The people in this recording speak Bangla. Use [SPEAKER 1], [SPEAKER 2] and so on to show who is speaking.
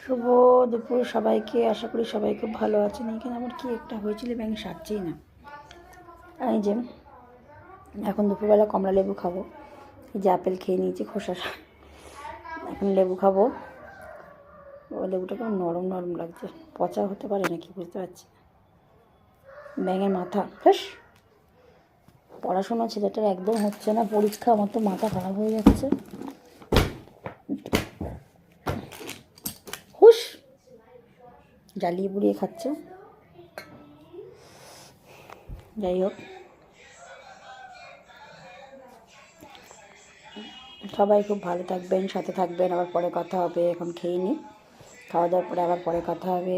[SPEAKER 1] শুভ দুপুর সবাইকে। আশা করি সবাই খুব ভালো আছেন। এখানে আমার কি একটা হয়েছিল, ব্যাঙ সারছেই না। এই যে এখন দুপুরবেলা কমলা লেবু খাবো। এই যে আপেল খেয়ে নিয়েছি খোসা, এখন লেবু খাবো। ও লেবুটা কেমন নরম নরম লাগছে, পচা হতে পারে নাকি বুঝতে পারছি। ব্যাঙের মাথা বেশ, পড়াশোনা ছেলেটার একদম হচ্ছে না, পরীক্ষা মতো মাথা খারাপ হয়ে যাচ্ছে। হুস, জ্বালিয়ে পুড়িয়ে খাচ্ছে। যাই হোক, সবাই খুব ভালো থাকবেন, সাথে থাকবেন। আবার পরে কথা হবে, এখন খেয়ে নিই, খাওয়া দাওয়ার পরে আবার পরে কথা হবে।